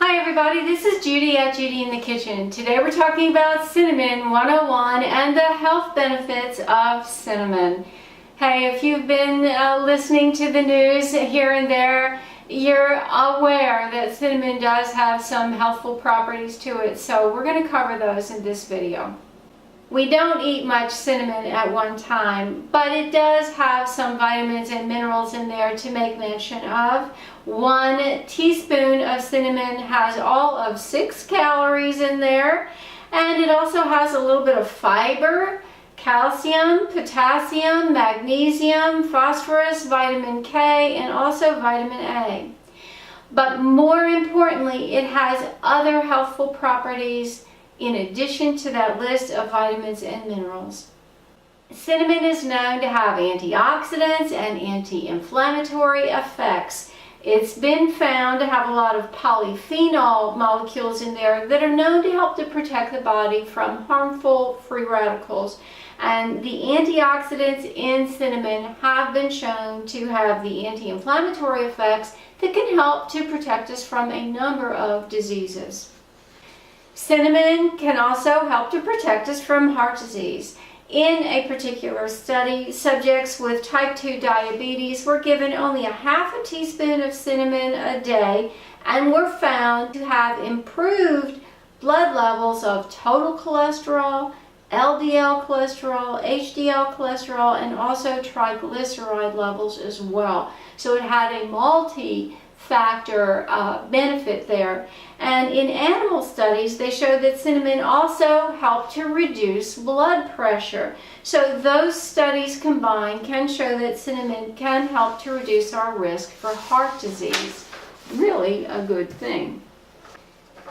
Hi everybody, this is Judy at Judy in the Kitchen. Today we're talking about Cinnamon 101 and the health benefits of cinnamon. Hey, if you've been listening to the news here and there, you're aware that cinnamon does have some healthful properties to it, so we're going to cover those in this video. We don't eat much cinnamon at one time, but it does have some vitamins and minerals in there to make mention of. 1 teaspoon of cinnamon has all of 6 calories in there, and it also has a little bit of fiber, calcium, potassium, magnesium, phosphorus, vitamin K, and also vitamin A. But more importantly, it has other healthful properties in addition to that list of vitamins and minerals. Cinnamon is known to have antioxidants and anti-inflammatory effects. It's been found to have a lot of polyphenol molecules in there that are known to help to protect the body from harmful free radicals. And the antioxidants in cinnamon have been shown to have the anti-inflammatory effects that can help to protect us from a number of diseases. Cinnamon can also help to protect us from heart disease. In a particular study, subjects with type 2 diabetes were given only a half a teaspoon of cinnamon a day and were found to have improved blood levels of total cholesterol, LDL cholesterol, HDL cholesterol, and also triglyceride levels as well. So it had a multi-factor benefit there. And in animal studies, they showed that cinnamon also helped to reduce blood pressure. So those studies combined can show that cinnamon can help to reduce our risk for heart disease. Really a good thing.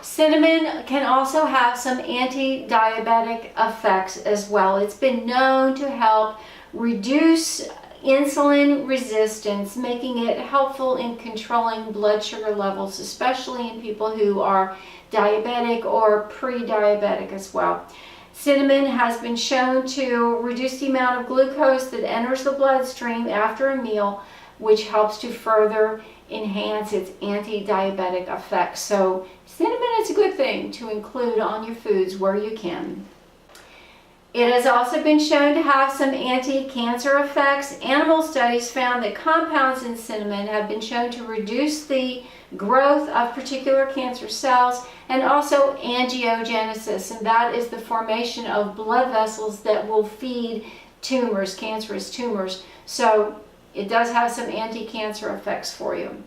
Cinnamon can also have some anti-diabetic effects as well. It's been known to help reduce insulin resistance, making it helpful in controlling blood sugar levels, especially in people who are diabetic or pre-diabetic as well. Cinnamon has been shown to reduce the amount of glucose that enters the bloodstream after a meal, which helps to further enhance its anti-diabetic effects. So cinnamon is a good thing to include on your foods where you can. It has also been shown to have some anti-cancer effects. Animal studies found that compounds in cinnamon have been shown to reduce the growth of particular cancer cells and also angiogenesis, and that is the formation of blood vessels that will feed tumors, cancerous tumors. So it does have some anti-cancer effects for you.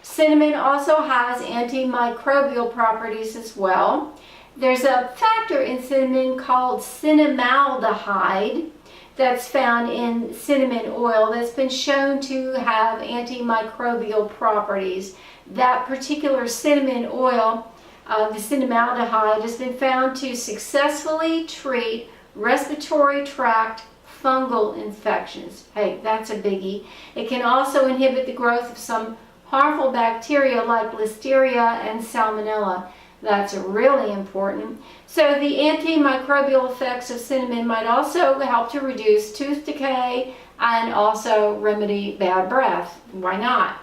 Cinnamon also has antimicrobial properties as well. There's a factor in cinnamon called cinnamaldehyde that's found in cinnamon oil that's been shown to have antimicrobial properties. That particular cinnamon oil, the cinnamaldehyde, has been found to successfully treat respiratory tract fungal infections. Hey, that's a biggie. It can also inhibit the growth of some harmful bacteria like Listeria and Salmonella. That's really important. So the antimicrobial effects of cinnamon might also help to reduce tooth decay and also remedy bad breath. Why not?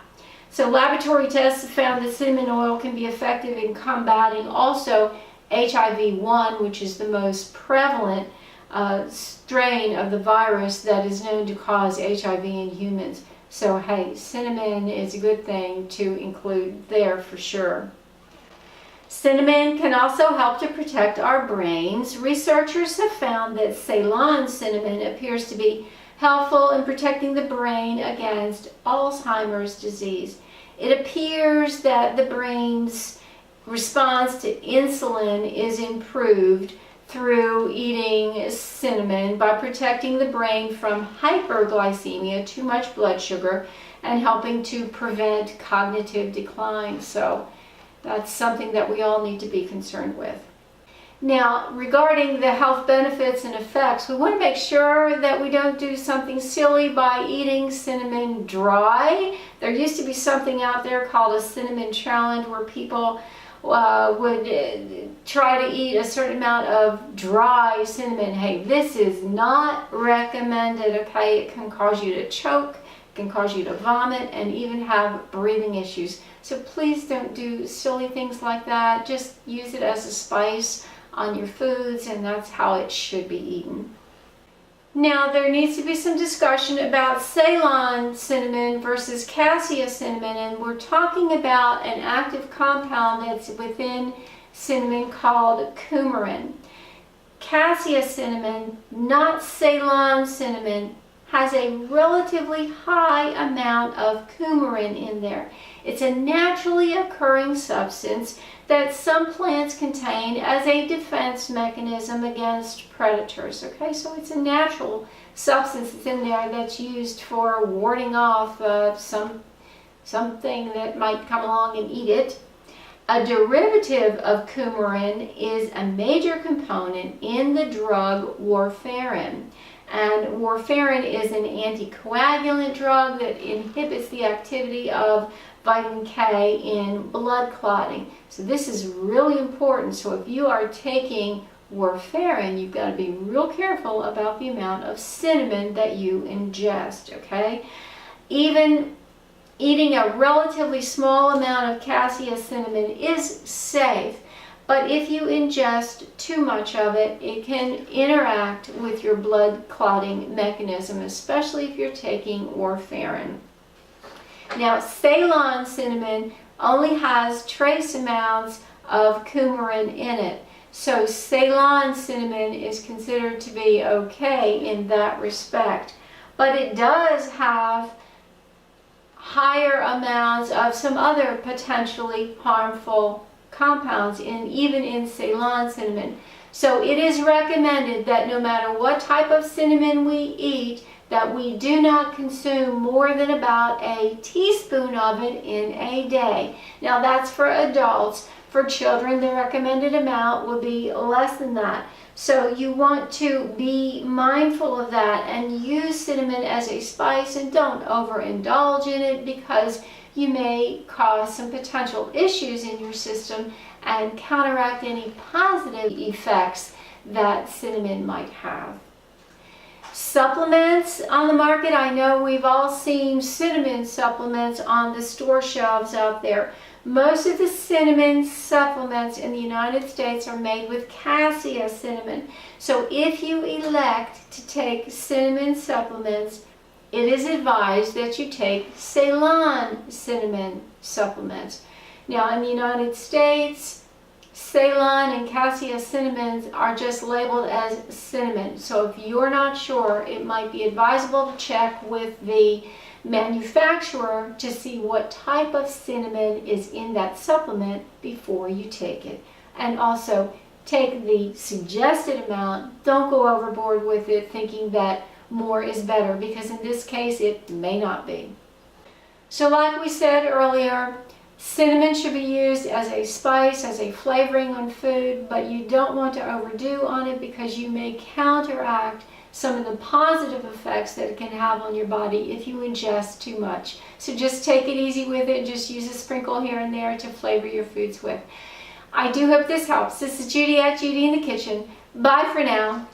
So laboratory tests have found that cinnamon oil can be effective in combating also HIV-1, which is the most prevalent strain of the virus that is known to cause HIV in humans. So hey, cinnamon is a good thing to include there for sure. Cinnamon can also help to protect our brains. Researchers have found that Ceylon cinnamon appears to be helpful in protecting the brain against Alzheimer's disease. It appears that the brain's response to insulin is improved through eating cinnamon by protecting the brain from hyperglycemia, too much blood sugar, and helping to prevent cognitive decline. So that's something that we all need to be concerned with. Now, regarding the health benefits and effects, we want to make sure that we don't do something silly by eating cinnamon dry. There used to be something out there called a cinnamon challenge where people would try to eat a certain amount of dry cinnamon. Hey, this is not recommended, okay? It can cause you to choke, can cause you to vomit and even have breathing issues. So please don't do silly things like that. Just use it as a spice on your foods, and that's how it should be eaten. Now, there needs to be some discussion about Ceylon cinnamon versus cassia cinnamon, and we're talking about an active compound that's within cinnamon called coumarin. Cassia cinnamon, not Ceylon cinnamon, has a relatively high amount of coumarin in there. It's a naturally occurring substance that some plants contain as a defense mechanism against predators. Okay, so it's a natural substance that's in there that's used for warding off something that might come along and eat it. A derivative of coumarin is a major component in the drug warfarin. And warfarin is an anticoagulant drug that inhibits the activity of vitamin K in blood clotting. So this is really important. So if you are taking warfarin, you've got to be real careful about the amount of cinnamon that you ingest, okay? Even eating a relatively small amount of cassia cinnamon is safe, but if you ingest too much of it, it can interact with your blood clotting mechanism, especially if you're taking warfarin. Now, Ceylon cinnamon only has trace amounts of coumarin in it, so Ceylon cinnamon is considered to be okay in that respect, but it does have higher amounts of some other potentially harmful compounds even in Ceylon cinnamon. So it is recommended that no matter what type of cinnamon we eat, that we do not consume more than about a teaspoon of it in a day. Now that's for adults. For children, the recommended amount will be less than that. So you want to be mindful of that and use cinnamon as a spice, and don't overindulge in it because you may cause some potential issues in your system and counteract any positive effects that cinnamon might have. Supplements on the market. I know we've all seen cinnamon supplements on the store shelves out there. Most of the cinnamon supplements in the United States are made with cassia cinnamon. So if you elect to take cinnamon supplements, it is advised that you take Ceylon cinnamon supplements. Now in the United States, Ceylon and cassia cinnamons are just labeled as cinnamon. So if you're not sure, it might be advisable to check with the manufacturer to see what type of cinnamon is in that supplement before you take it. And also take the suggested amount. Don't go overboard with it thinking that more is better, because in this case it may not be. So like we said earlier, cinnamon should be used as a spice, as a flavoring on food, but you don't want to overdo on it because you may counteract some of the positive effects that it can have on your body if you ingest too much. So just take it easy with it. Just use a sprinkle here and there to flavor your foods with. I do hope this helps. This is Judy at Judy in the Kitchen. Bye for now.